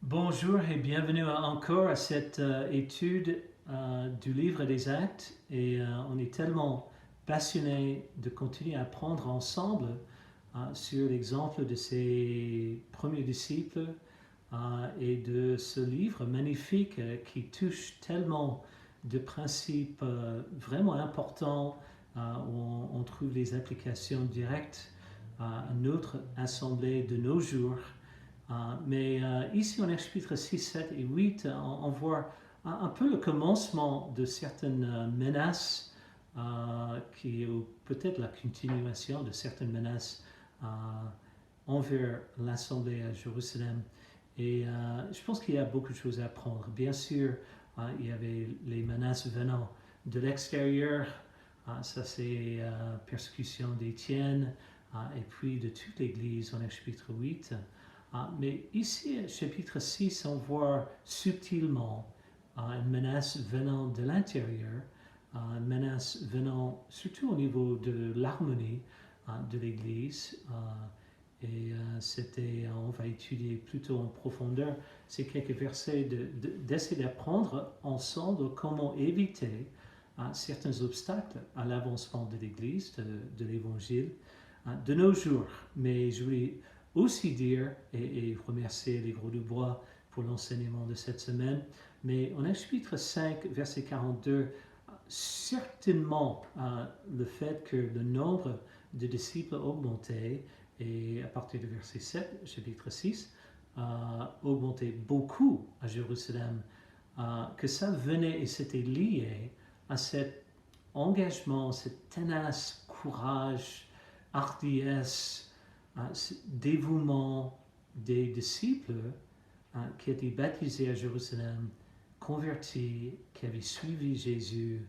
Bonjour et bienvenue encore à cette étude du livre des Actes. Et on est tellement passionnés de continuer à apprendre ensemble sur l'exemple de ces premiers disciples et de ce livre magnifique qui touche tellement de principes vraiment importants où on trouve les applications directes à notre assemblée de nos jours. Mais ici, en chapitre 6, 7 et 8, on voit un peu le commencement de certaines menaces, ou peut-être la continuation de certaines menaces envers l'Assemblée à Jérusalem. Et je pense qu'il y a beaucoup de choses à apprendre. Bien sûr, il y avait les menaces venant de l'extérieur. Ça, c'est persécution d'Étienne et puis de toute l'Église en chapitre 8. Mais ici, chapitre 6, on voit subtilement une menace venant de l'intérieur, une menace venant surtout au niveau de l'harmonie de l'Église. On va étudier plutôt en profondeur ces quelques versets d'essayer d'apprendre ensemble comment éviter certains obstacles à l'avancement de l'Église, de l'Évangile, de nos jours. Mais je voulais aussi dire, et remercier les Gros du Bois pour l'enseignement de cette semaine, mais en chapitre 5, verset 42, certainement le fait que le nombre de disciples augmentait, et à partir du verset 7, chapitre 6, augmentait beaucoup à Jérusalem, que ça venait et c'était lié à cet engagement, cette tenace, courage, hardiesse, dévouement des disciples qui étaient baptisés à Jérusalem, convertis, qui avaient suivi Jésus.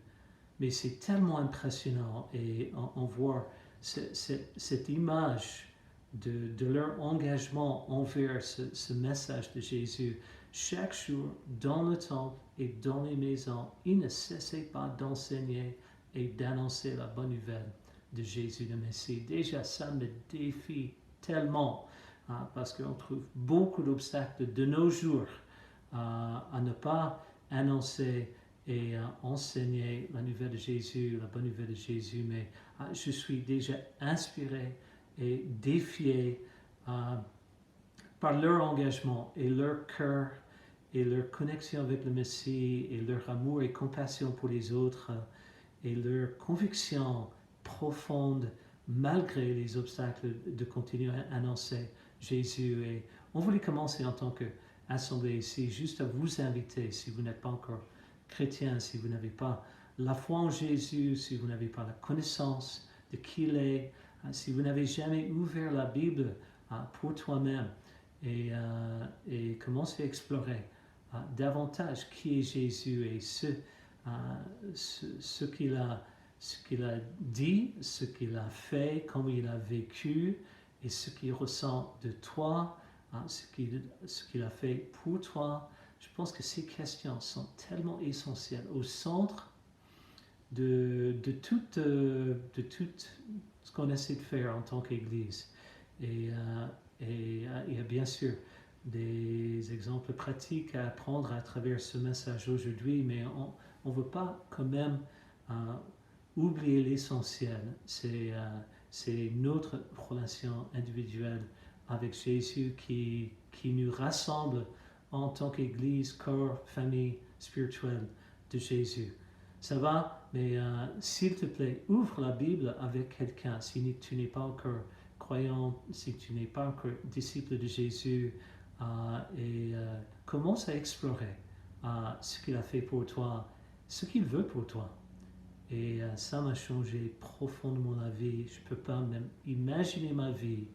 Mais c'est tellement impressionnant et on voit cette image de leur engagement envers ce message de Jésus. Chaque jour, dans le temple et dans les maisons, ils ne cessaient pas d'enseigner et d'annoncer la bonne nouvelle de Jésus le Messie. Déjà, ça me défie tellement parce qu'on trouve beaucoup d'obstacles de nos jours à ne pas annoncer et enseigner la nouvelle de Jésus, la bonne nouvelle de Jésus. Mais je suis déjà inspiré et défié par leur engagement et leur cœur et leur connexion avec le Messie et leur amour et compassion pour les autres et leur conviction profonde malgré les obstacles de continuer à annoncer Jésus. Et on voulait commencer en tant qu'assemblée ici juste à vous inviter, si vous n'êtes pas encore chrétien, si vous n'avez pas la foi en Jésus, si vous n'avez pas la connaissance de qui il est, si vous n'avez jamais ouvert la Bible pour toi-même et commencer à explorer davantage qui est Jésus et ce qu'il a dit, ce qu'il a fait, comment il a vécu et ce qu'il ressent de toi, ce qu'il a fait pour toi. Je pense que ces questions sont tellement essentielles au centre de tout ce qu'on essaie de faire en tant qu'Église. Et il y a bien sûr des exemples pratiques à apprendre à travers ce message aujourd'hui, mais on ne veut pas quand même oublier l'essentiel. C'est notre relation individuelle avec Jésus qui nous rassemble en tant qu'Église, corps, famille spirituelle de Jésus. Ça va? Mais s'il te plaît, ouvre la Bible avec quelqu'un. Si tu n'es pas encore croyant, si tu n'es pas encore disciple de Jésus, et commence à explorer ce qu'il a fait pour toi, ce qu'il veut pour toi. Et ça m'a changé profondément la vie. Je ne peux pas même imaginer ma vie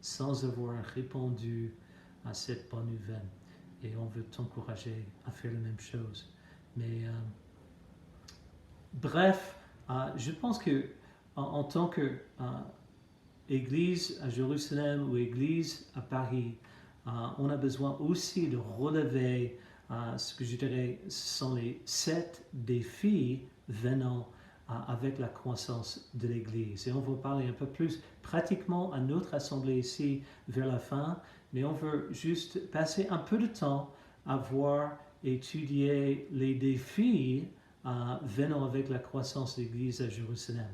sans avoir répondu à cette bonne nouvelle. Et on veut t'encourager à faire la même chose. Mais bref, je pense que en tant qu'église à Jérusalem ou église à Paris, on a besoin aussi de relever ce que je dirais sont les 7 défis venant avec la croissance de l'Église. Et on va parler un peu plus pratiquement à notre assemblée ici vers la fin, mais on veut juste passer un peu de temps à voir, étudier les défis venant avec la croissance de l'Église à Jérusalem.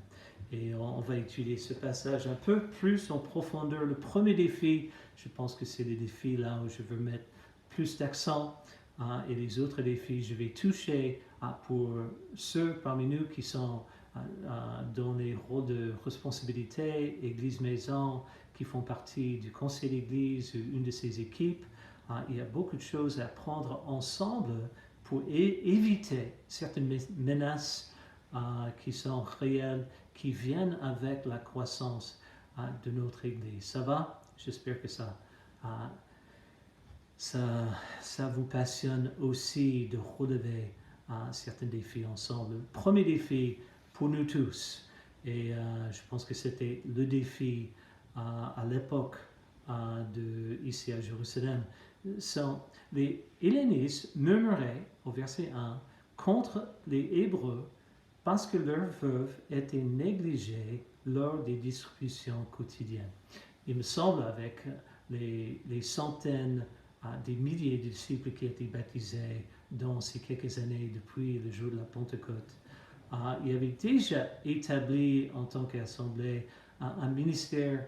Et on va étudier ce passage un peu plus en profondeur. Le premier défi, je pense que c'est le défi là où je veux mettre plus d'accent. Et les autres défis, je vais toucher pour ceux parmi nous qui sont dans les rôles de responsabilité, Église Maison, qui font partie du conseil d'église, une de ses équipes. Il y a beaucoup de choses à prendre ensemble pour éviter certaines menaces qui sont réelles, qui viennent avec la croissance de notre Église. Ça va? J'espère que ça vous passionne aussi de relever certains défis ensemble. Le premier défi pour nous tous, et je pense que c'était le défi à l'époque ici à Jérusalem, sont les hellénistes murmuraient au verset 1 contre les Hébreux parce que leurs veuves étaient négligées lors des distributions quotidiennes. Il me semble avec les centaines, des milliers de disciples qui étaient baptisés dans ces quelques années depuis le jour de la Pentecôte, il y avait déjà établi en tant qu'assemblée un ministère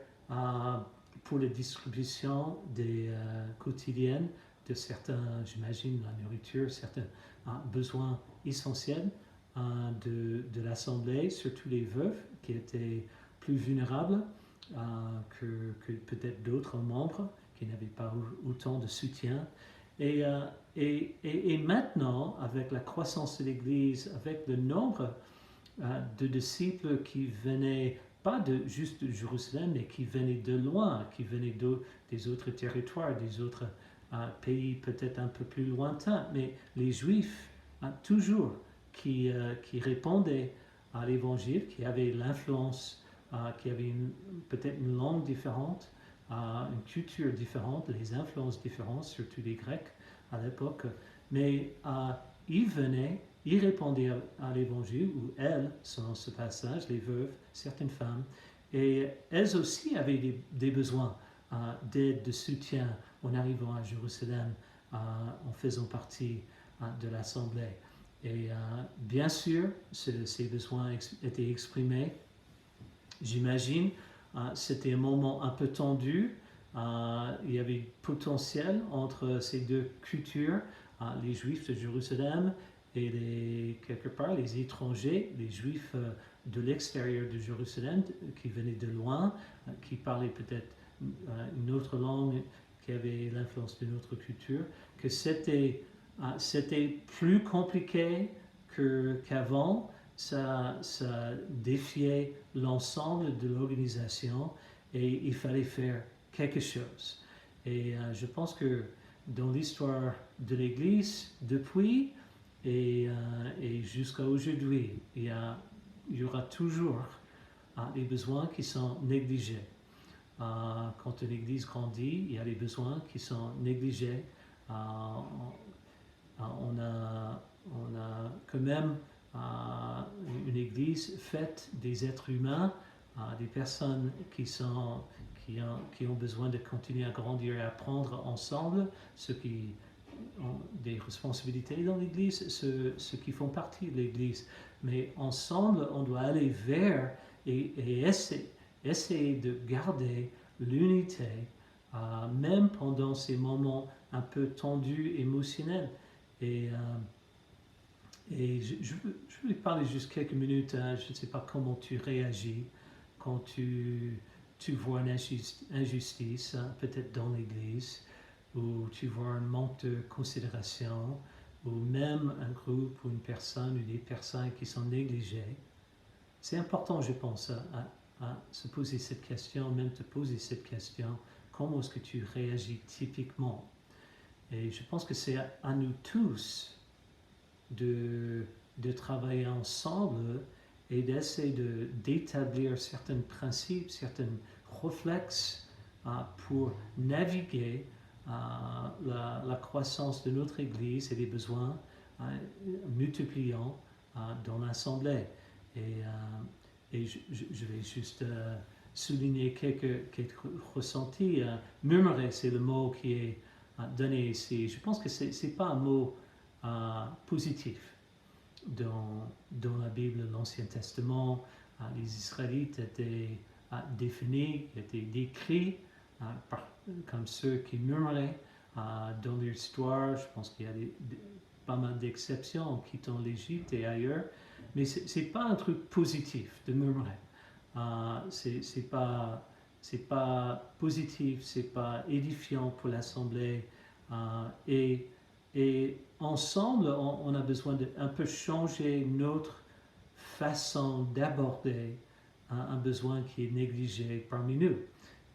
pour la distribution des quotidiennes de certains, j'imagine, la nourriture, certains besoins essentiels de l'assemblée, surtout les veuves qui étaient plus vulnérables que peut-être d'autres membres qui n'avaient pas autant de soutien. Et maintenant, avec la croissance de l'Église, avec le nombre de disciples qui venaient, pas juste de Jérusalem, mais qui venaient de loin, qui venaient des autres territoires, des autres pays peut-être un peu plus lointains, mais les Juifs, toujours, qui répondaient à l'Évangile, qui avaient l'influence, qui avaient peut-être une langue différente, une culture différente, les influences différentes, surtout les Grecs à l'époque, mais ils venaient, ils répondaient à l'Évangile, ou elles, selon ce passage, les veuves, certaines femmes, et elles aussi avaient des besoins d'aide, de soutien en arrivant à Jérusalem, en faisant partie de l'Assemblée. Et bien sûr, ces besoins étaient exprimés. J'imagine, c'était un moment un peu tendu. Il y avait potentiel entre ces deux cultures, les Juifs de Jérusalem et quelque part les étrangers, les Juifs de l'extérieur de Jérusalem qui venaient de loin, qui parlaient peut-être une autre langue, qui avait l'influence d'une autre culture, que c'était plus compliqué qu'avant. Ça défiait l'ensemble de l'organisation et il fallait faire quelque chose. Et je pense que dans l'histoire de l'Église, depuis et jusqu'à aujourd'hui, il y aura toujours des besoins qui sont négligés. Quand une Église grandit, il y a des besoins qui sont négligés. On a quand même une Église faite des êtres humains, des personnes qui ont besoin de continuer à grandir et à apprendre ensemble, ceux qui ont des responsabilités dans l'Église, ceux qui font partie de l'Église. Mais ensemble, on doit aller vers et essayer de garder l'unité, même pendant ces moments un peu tendus, émotionnels. Et je vais parler juste quelques minutes. Je ne sais pas comment tu réagis quand tu vois une injustice, peut-être dans l'Église, ou tu vois un manque de considération, ou même un groupe ou une personne ou des personnes qui sont négligées. C'est important, je pense, à se poser cette question, même te poser cette question. Comment est-ce que tu réagis typiquement? Et je pense que c'est à nous tous de travailler ensemble et d'essayer d'établir certains principes, certains réflexes pour naviguer la croissance de notre Église et les besoins multipliant dans l'Assemblée. Et je vais juste souligner quelques ressentis. Murmurer, c'est le mot qui est donné ici. Je pense que ce n'est pas un mot positif dans la Bible, l'Ancien Testament. Les Israélites étaient définis, étaient décrits comme ceux qui murmuraient dans l'histoire. Je pense qu'il y a pas mal d'exceptions en quittant l'Égypte et ailleurs, mais c'est pas un truc positif de murmurer. C'est pas positif, c'est pas édifiant pour l'assemblée. Et ensemble, on a besoin d'un peu changer notre façon d'aborder un besoin qui est négligé parmi nous.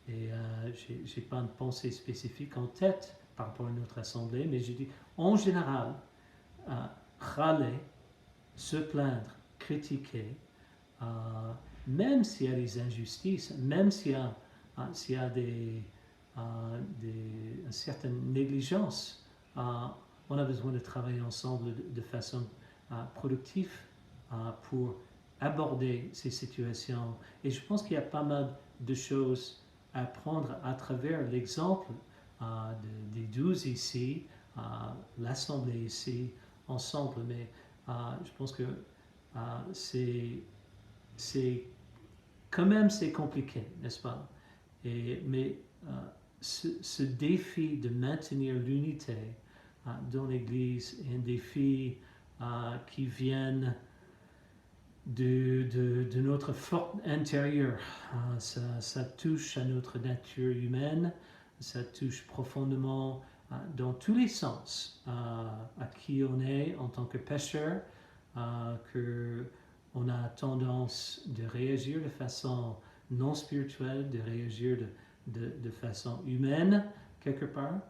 Et je n'ai pas une pensée spécifique en tête par rapport à notre assemblée, mais je dis en général, râler, se plaindre, critiquer, même s'il y a des injustices, même s'il y a une certaine négligence, on a besoin de travailler ensemble de façon productive pour aborder ces situations. Et je pense qu'il y a pas mal de choses à prendre à travers l'exemple des 12 ici, l'assemblée ici, ensemble. Mais je pense que c'est quand même c'est compliqué, n'est-ce pas? Mais ce défi de maintenir l'unité dans l'Église est un défi qui vient de notre force intérieure. Ça touche à notre nature humaine, ça touche profondément dans tous les sens à qui on est en tant que pécheur, qu'on a tendance de réagir de façon non spirituelle, de réagir de façon humaine quelque part.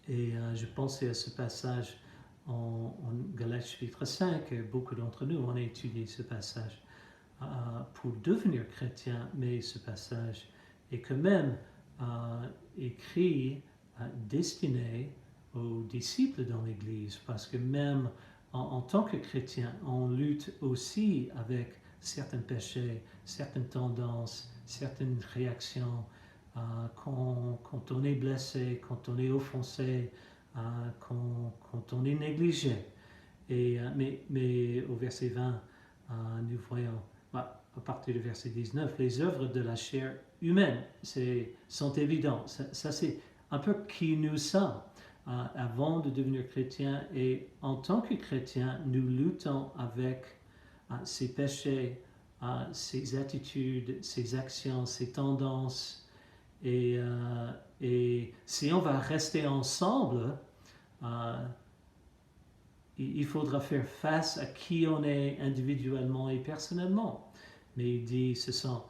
Et je pensais à ce passage en Galates chapitre 5, beaucoup d'entre nous ont étudié ce passage pour devenir chrétien, mais ce passage est quand même écrit, destiné aux disciples dans l'Église, parce que même en tant que chrétien, on lutte aussi avec certains péchés, certaines tendances, certaines réactions, quand on est blessé, quand on est offensé, quand on est négligé. Mais au verset 20, nous voyons, à partir du verset 19, les œuvres de la chair humaine sont évidentes. Ça c'est un peu qui nous sommes avant de devenir chrétiens. Et en tant que chrétiens, nous luttons avec ces péchés, ces attitudes, ces actions, ces tendances. Et si on va rester ensemble, il faudra faire face à qui on est individuellement et personnellement. Mais il dit ce sont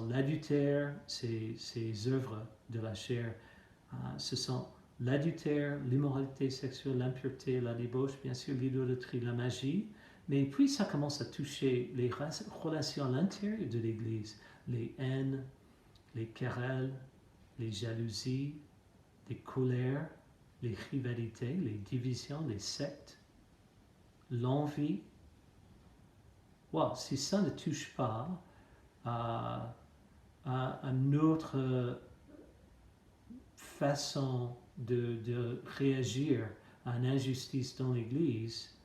l'adultère, ces œuvres de la chair, ce sont l'adultère, l'immoralité sexuelle, l'impureté, la débauche, bien sûr l'idolâtrie, la magie. Mais puis ça commence à toucher les relations à l'intérieur de l'Église, les haines, les querelles, les jalousies, les colères, les rivalités, les divisions, les sectes, l'envie. Wow, si ça ne touche pas à notre façon de réagir à une injustice dans l'Église,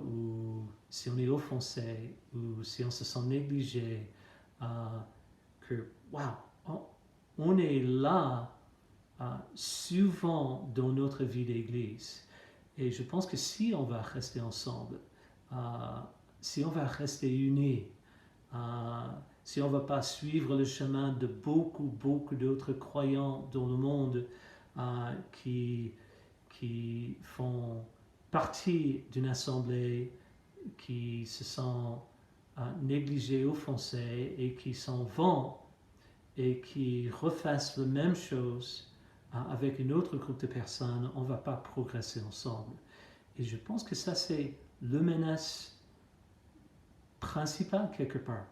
ou si on est offensé, ou si on se sent négligé, que wow, on est là souvent dans notre vie d'église. Et je pense que si on va rester ensemble, si on va rester unis, si on ne va pas suivre le chemin de beaucoup d'autres croyants dans le monde qui font partie d'une assemblée, qui se sentent négligés, offensés et qui s'en vont et qui refassent la même chose avec un autre groupe de personnes, on ne va pas progresser ensemble. Et je pense que ça, c'est le menace principal quelque part,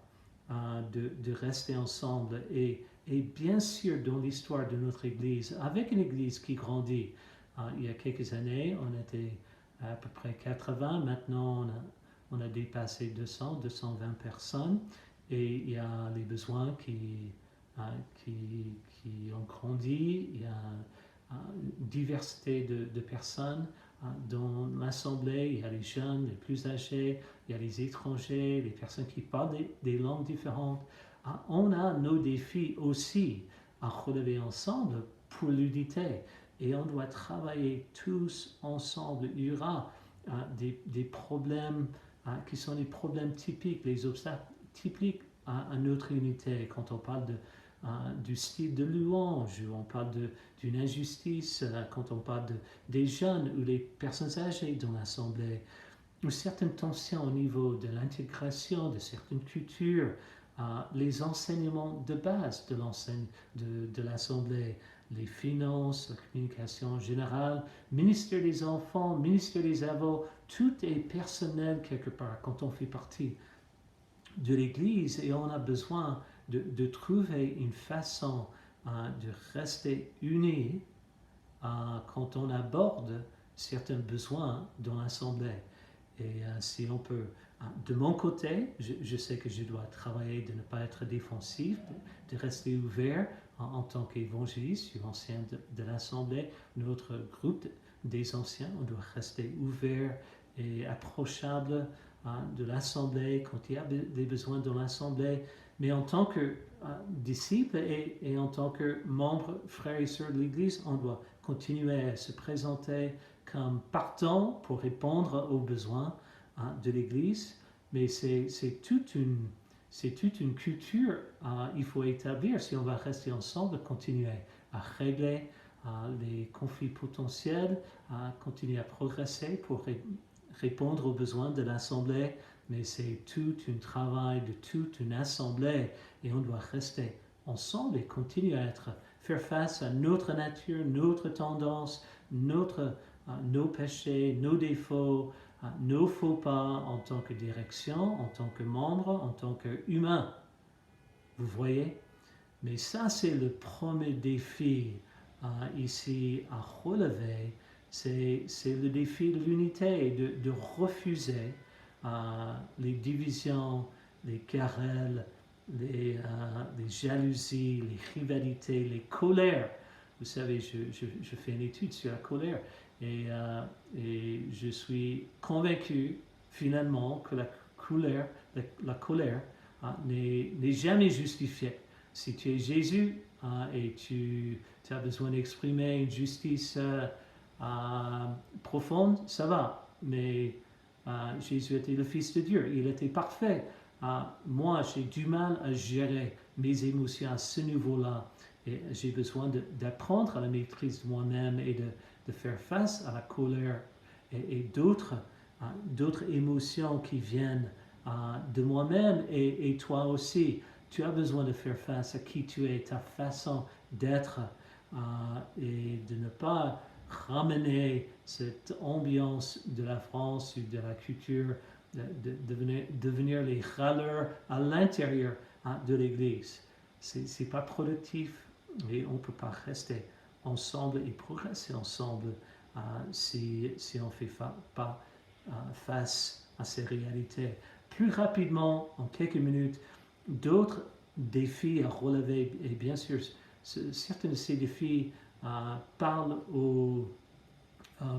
de rester ensemble. Et bien sûr, dans l'histoire de notre Église, avec une Église qui grandit, il y a quelques années, on était à peu près 80, maintenant on a dépassé 200, 220 personnes. et il y a les besoins qui ont grandi, il y a une diversité de personnes dans l'Assemblée, il y a les jeunes, les plus âgés, il y a les étrangers, les personnes qui parlent des langues différentes. On a nos défis aussi à relever ensemble pour l'unité et on doit travailler tous ensemble. Il y aura des problèmes qui sont les problèmes typiques, les obstacles typiques à notre unité. Quand on parle du style de louange, on parle d'une injustice, quand on parle des jeunes ou les personnes âgées dans l'Assemblée, ou certaines tensions au niveau de l'intégration de certaines cultures, les enseignements de base de l'Assemblée, les finances, la communication générale, ministère des enfants, ministère des avocats, tout est personnel quelque part quand on fait partie de l'Église et on a besoin de trouver une façon de rester unis quand on aborde certains besoins dans l'Assemblée. Et si on peut, de mon côté, je sais que je dois travailler de ne pas être défensif, de rester ouvert en tant qu'évangéliste, je suis ancien de l'Assemblée, notre groupe des anciens, on doit rester ouvert et approchable de l'Assemblée quand il y a des besoins dans l'Assemblée, mais en tant que disciple et en tant que membre, frères et sœurs de l'Église, on doit continuer à se présenter comme partant pour répondre aux besoins de l'Église, mais c'est toute une culture il faut établir si on va rester ensemble, continuer à régler les conflits potentiels, continuer à progresser pour répondre aux besoins de l'Assemblée, mais c'est tout un travail de toute une Assemblée et on doit rester ensemble et continuer à faire face à notre nature, notre tendance, nos péchés, nos défauts, nos faux pas en tant que direction, en tant que membre, en tant qu'humain. Vous voyez? Mais ça, c'est le premier défi ici à relever. C'est le défi de l'unité, de refuser les divisions, les querelles, les jalousies, les rivalités, les colères. Vous savez, je fais une étude sur la colère et je suis convaincu finalement que la colère n'est jamais justifiée. Si tu es Jésus et tu as besoin d'exprimer une justice profonde, ça va. Mais Jésus était le Fils de Dieu, il était parfait. Moi, j'ai du mal à gérer mes émotions à ce niveau-là. Et j'ai besoin d'apprendre à la maîtrise de moi-même et de faire face à la colère et d'autres émotions qui viennent de moi-même et toi aussi. Tu as besoin de faire face à qui tu es, ta façon d'être et de ne pas ramener cette ambiance de la France ou de la culture, de devenir les râleurs à l'intérieur de l'Église. C'est pas productif et on ne peut pas rester ensemble et progresser ensemble si on ne fait pas face à ces réalités. Plus rapidement, en quelques minutes, d'autres défis à relever, et bien sûr, certains de ces défis parlent au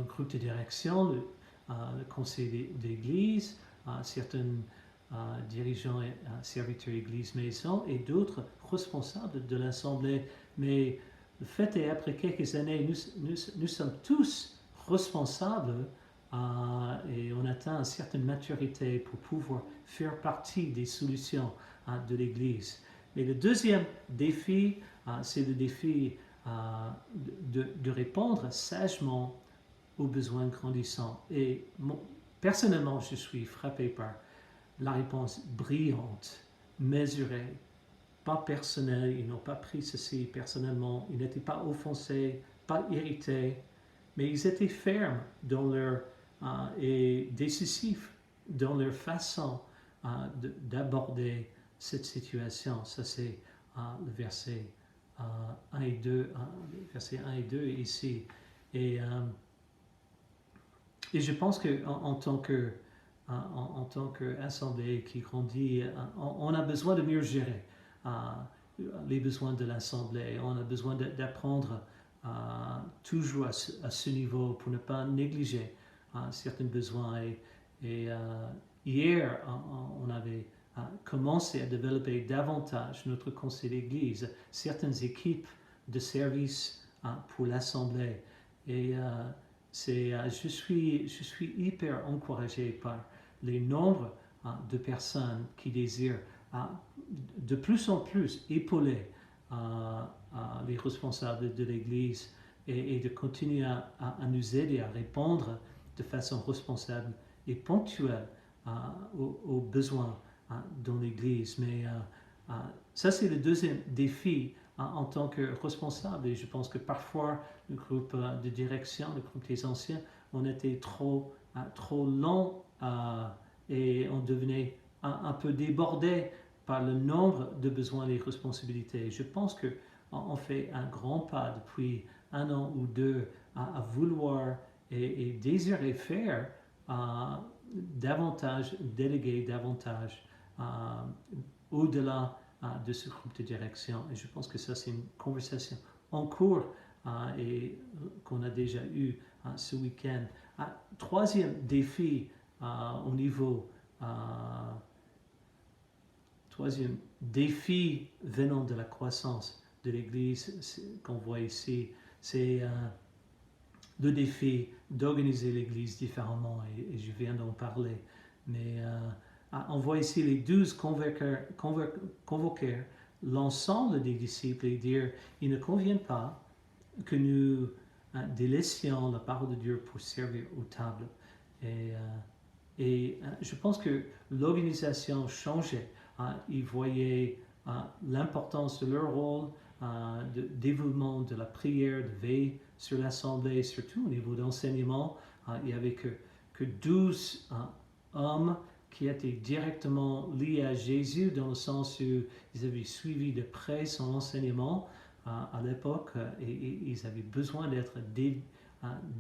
groupe de direction, le conseil d'église, certains dirigeants et serviteurs église maison, et d'autres responsables de l'Assemblée. Mais le fait est, après quelques années, nous sommes tous responsables et on atteint une certaine maturité pour pouvoir faire partie des solutions de l'Église. Mais le deuxième défi, c'est le défi de répondre sagement aux besoins grandissants. Et personnellement, je suis frappé par la réponse brillante, mesurée, pas personnelle. Ils n'ont pas pris ceci personnellement. Ils n'étaient pas offensés, pas irrités, mais ils étaient fermes dans leur et décisifs dans leur façon d'aborder cette situation. Ça, c'est le verset 1 et 2, verset 1 et 2 ici. Et je pense qu'en tant que en tant qu'assemblée qui grandit, on a besoin de mieux gérer les besoins de l'assemblée. On a besoin d'apprendre toujours à ce niveau pour ne pas négliger certains besoins. Et hier, on avait commencé à développer davantage notre conseil d'église, certaines équipes de service pour l'assemblée. Et je suis hyper encouragé par les nombres de personnes qui désirent de plus en plus épauler les responsables de l'Église et de continuer à nous aider à répondre de façon responsable et ponctuelle aux besoins dans l'Église. Mais ça, c'est le deuxième défi en tant que responsable. Et je pense que parfois, le groupe de direction, le groupe des anciens, on était trop lent et on devenait un peu débordé par le nombre de besoins et responsabilités. Je pense qu'on fait un grand pas depuis 1 an ou 2 à vouloir et désirer faire davantage, déléguer davantage au-delà de ce groupe de direction. Et je pense que ça, c'est une conversation en cours et qu'on a déjà eu ce week-end. Troisième défi au niveau troisième défi venant de la croissance de l'Église qu'on voit ici, c'est le défi d'organiser l'Église différemment, et je viens d'en parler. Mais on voit ici les 12 convoquer l'ensemble des disciples et dire, il ne convient pas que nous délaissions la parole de Dieu pour servir aux tables. Et je pense que l'organisation changeait. Ils voyaient l'importance de leur rôle, de dévouement de la prière, de veille sur l'assemblée, surtout au niveau d'enseignement. Il n'y avait que 12 hommes qui étaient directement liés à Jésus, dans le sens où ils avaient suivi de près son enseignement à l'époque, et ils avaient besoin d'être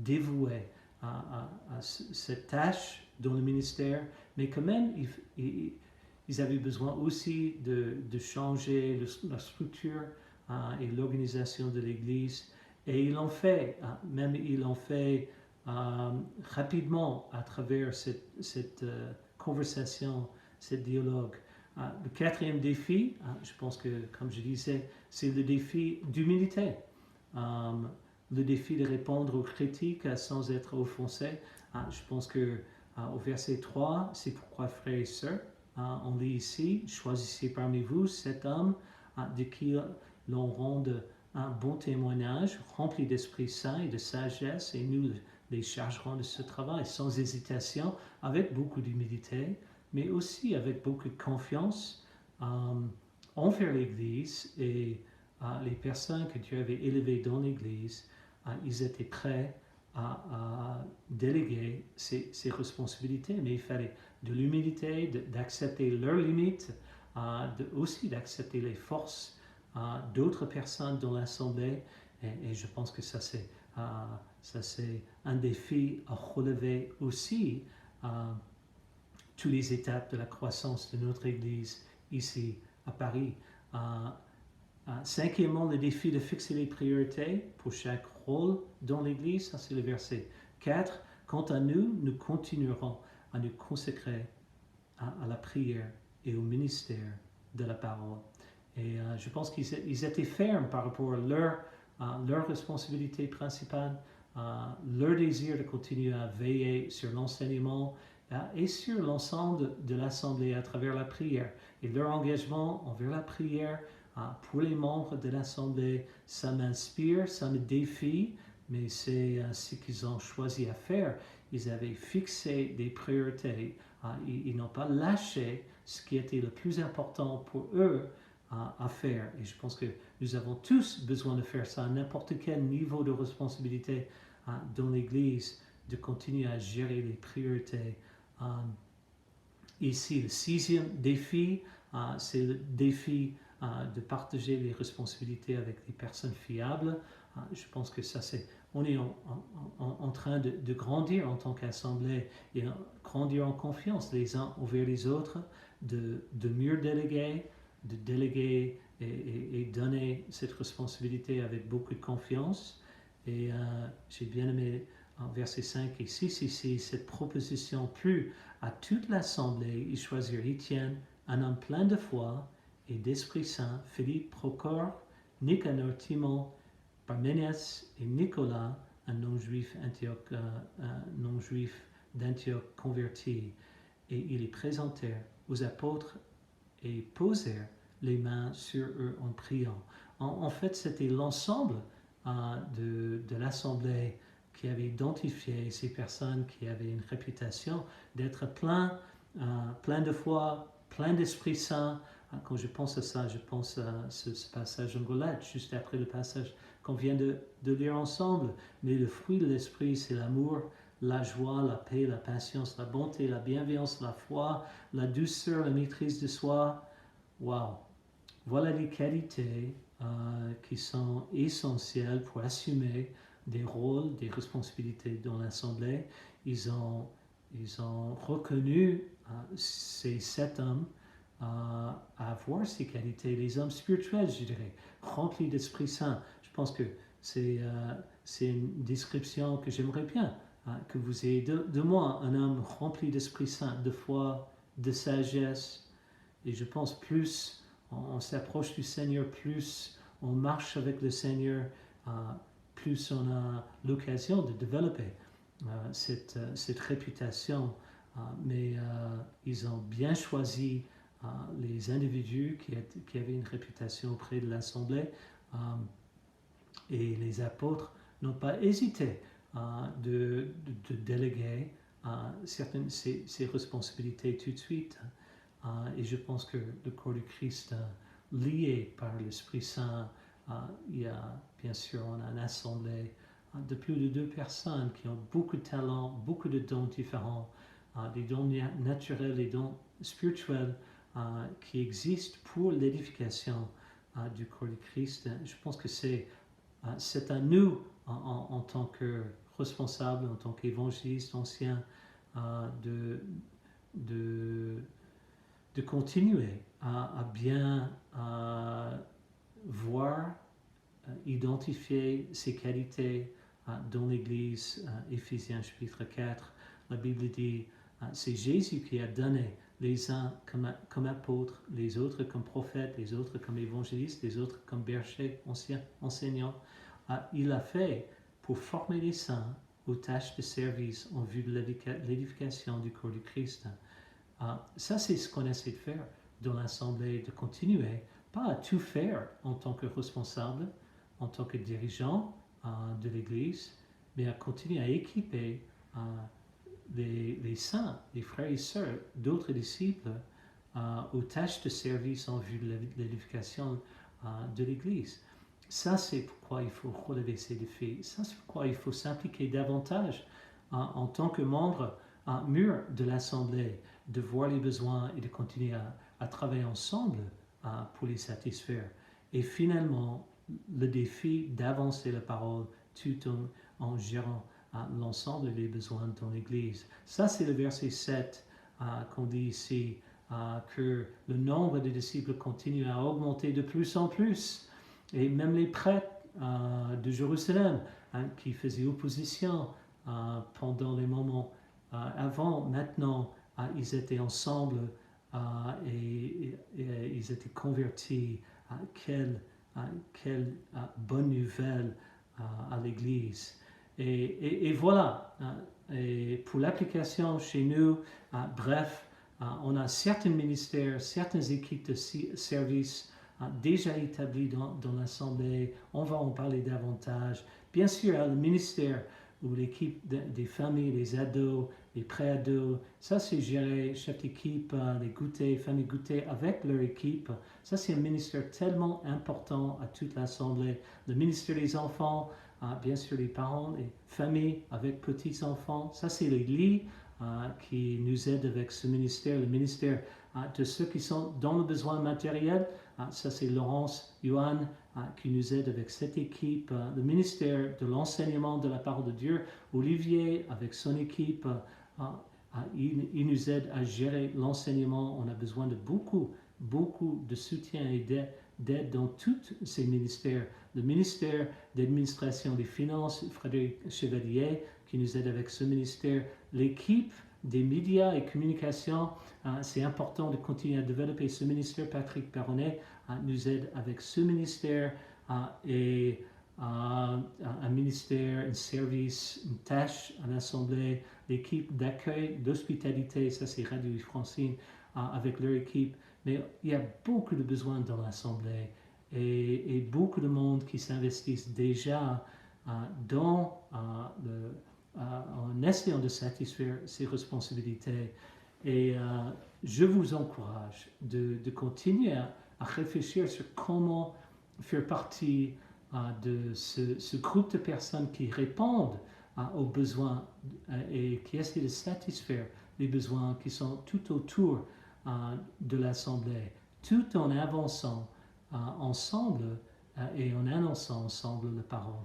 dévoués à cette tâche dans le ministère, mais quand même, ils avaient besoin aussi de changer la structure et l'organisation de l'Église. Et ils l'ont fait, même ils l'ont fait rapidement à travers cette conversation, ce dialogue. Le quatrième défi, je pense que, comme je disais, c'est le défi d'humilité. Le défi de répondre aux critiques sans être offensé. Je pense que au verset 3, c'est pourquoi, frères et sœurs, on lit ici, choisissez parmi vous 7 hommes de qui l'on rende un bon témoignage, rempli d'Esprit Saint et de sagesse, et nous les chargerons de ce travail sans hésitation, avec beaucoup d'humilité, mais aussi avec beaucoup de confiance envers l'Église et les personnes que Dieu avait élevées dans l'Église. Ils étaient prêts à déléguer ces responsabilités, mais il fallait de l'humilité, d'accepter leurs limites, aussi d'accepter les forces d'autres personnes dans l'Assemblée, et je pense que ça c'est un défi à relever aussi toutes les étapes de la croissance de notre Église ici à Paris. Cinquièmement, le défi de fixer les priorités pour chaque rôle dans l'Église, ça c'est le verset 4. Quant à nous, nous continuerons à nous consacrer à la prière et au ministère de la parole. Et je pense qu'ils étaient fermes par rapport à leur responsabilité principale, leur désir de continuer à veiller sur l'enseignement et sur l'ensemble de l'Assemblée à travers la prière. Et leur engagement envers la prière pour les membres de l'Assemblée, ça m'inspire, ça me défie, mais c'est ce qu'ils ont choisi à faire. Ils avaient fixé des priorités, ils n'ont pas lâché ce qui était le plus important pour eux à faire. Et je pense que nous avons tous besoin de faire ça à n'importe quel niveau de responsabilité dans l'Église, de continuer à gérer les priorités. Ici, le 6e défi, c'est le défi de partager les responsabilités avec des personnes fiables. Je pense que ça c'est, on est en train de grandir en tant qu'assemblée et grandir en confiance les uns envers les autres, de mieux déléguer, de déléguer et donner cette responsabilité avec beaucoup de confiance. Et j'ai bien aimé versets 5 et 6 ici, cette proposition plut à toute l'assemblée. Ils choisirent Étienne, un homme plein de foi et d'Esprit Saint, Philippe, Procor, Nicanor, Timon, Parménias et Nicolas, un non-juif d'Antioche converti. Et ils les présentèrent aux apôtres et posèrent les mains sur eux en priant. En fait, c'était l'ensemble de l'assemblée qui avait identifié ces personnes qui avaient une réputation d'être plein de foi, plein d'Esprit Saint. Quand je pense à ça, je pense à ce passage en Galates, juste après le passage qu'on vient de lire ensemble. Mais le fruit de l'Esprit, c'est l'amour, la joie, la paix, la patience, la bonté, la bienveillance, la foi, la douceur, la maîtrise de soi. Waouh! Voilà les qualités qui sont essentielles pour assumer des rôles, des responsabilités dans l'Assemblée. Ils ont reconnu ces 7 hommes à avoir ces qualités, les hommes spirituels, je dirais, remplis d'Esprit Saint. Je pense que c'est une description que j'aimerais bien que vous ayez de moi, un homme rempli d'Esprit Saint, de foi, de sagesse. Et je pense plus on s'approche du Seigneur, plus on marche avec le Seigneur, plus on a l'occasion de développer cette réputation. Mais ils ont bien choisi les individus qui avaient une réputation auprès de l'Assemblée. Et les apôtres n'ont pas hésité de déléguer certaines ces responsabilités tout de suite. Et je pense que le corps du Christ, lié par l'Esprit Saint, il y a bien sûr on a une assemblée de plus de 2 personnes qui ont beaucoup de talents, beaucoup de dons différents, des dons naturels et dons spirituels qui existent pour l'édification du corps du Christ. Je pense que c'est à nous en tant que responsables, en tant qu'évangélistes anciens, de continuer à bien voir, identifier ces qualités dans l'Église. Éphésiens chapitre 4, la Bible dit c'est Jésus qui a donné les uns comme apôtres, les autres comme prophètes, les autres comme évangélistes, les autres comme bergers, enseignants. Il l'a fait pour former les saints aux tâches de service en vue de l'édification du corps du Christ. Ça, c'est ce qu'on essaie de faire dans l'Assemblée, de continuer, pas à tout faire en tant que responsable, en tant que dirigeant de l'Église, mais à continuer à équiper les saints, les frères et sœurs, d'autres disciples, aux tâches de service en vue de l'édification de l'Église. Ça, c'est pourquoi il faut relever ces défis. Ça, c'est pourquoi il faut s'impliquer davantage en tant que membre mûr de l'Assemblée, de voir les besoins et de continuer à travailler ensemble pour les satisfaire. Et finalement, le défi d'avancer la parole tout en gérant l'ensemble des besoins dans l'Église. Ça, c'est le verset 7 qu'on dit ici, que le nombre de disciples continue à augmenter de plus en plus. Et même les prêtres de Jérusalem qui faisaient opposition pendant les moments avant, maintenant, ils étaient ensemble et ils étaient convertis. Quelle bonne nouvelle à l'Église. Et voilà, et pour l'application chez nous, bref, on a certains ministères, certaines équipes de service déjà établies dans l'Assemblée. On va en parler davantage. Bien sûr, le ministère ou l'équipe des familles, les ados, les pré-ados, ça c'est géré, chef d'équipe, les goûters, familles goûters avec leur équipe. Ça c'est un ministère tellement important à toute l'Assemblée. Le ministère des enfants, bien sûr les parents, les familles avec petits-enfants, ça c'est les lits qui nous aident avec ce ministère. Le ministère de ceux qui sont dans le besoin matériel, ça c'est Laurence, Johan qui nous aide avec cette équipe, le ministère de l'enseignement de la parole de Dieu, Olivier avec son équipe, il nous aide à gérer l'enseignement. On a besoin de beaucoup de soutien et d'aide dans tous ces ministères. Le ministère d'administration des finances, Frédéric Chevalier, qui nous aide avec ce ministère. L'équipe des médias et communications, c'est important de continuer à développer ce ministère. Patrick Perronnet nous aide avec ce ministère et un ministère, un service, une tâche à l'Assemblée, l'équipe d'accueil, d'hospitalité, ça c'est Radio Francine, avec leur équipe. Mais il y a beaucoup de besoins dans l'Assemblée et beaucoup de monde qui s'investissent déjà en essayant de satisfaire ces responsabilités. Et je vous encourage de continuer à réfléchir sur comment faire partie de ce groupe de personnes qui répondent aux besoins et qui essaient de satisfaire les besoins qui sont tout autour de l'Assemblée, tout en avançant ensemble et en annonçant ensemble la parole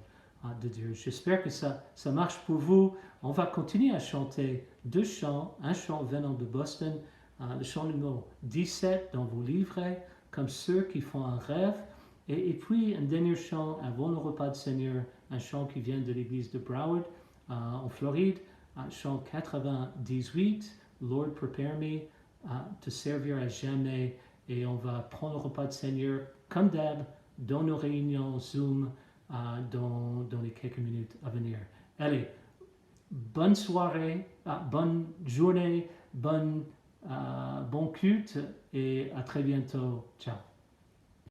de Dieu. J'espère que ça marche pour vous. On va continuer à chanter deux chants, un chant venant de Boston, le chant numéro 17 dans vos livrets, comme ceux qui font un rêve, et puis un dernier chant avant le repas du Seigneur, un chant qui vient de l'église de Broward en Floride, un chant 98, Lord prepare me, te servir à jamais, et on va prendre le repas du Seigneur comme d'hab dans nos réunions Zoom dans les quelques minutes à venir. Allez, bonne soirée, bonne journée, bon culte et à très bientôt. Ciao.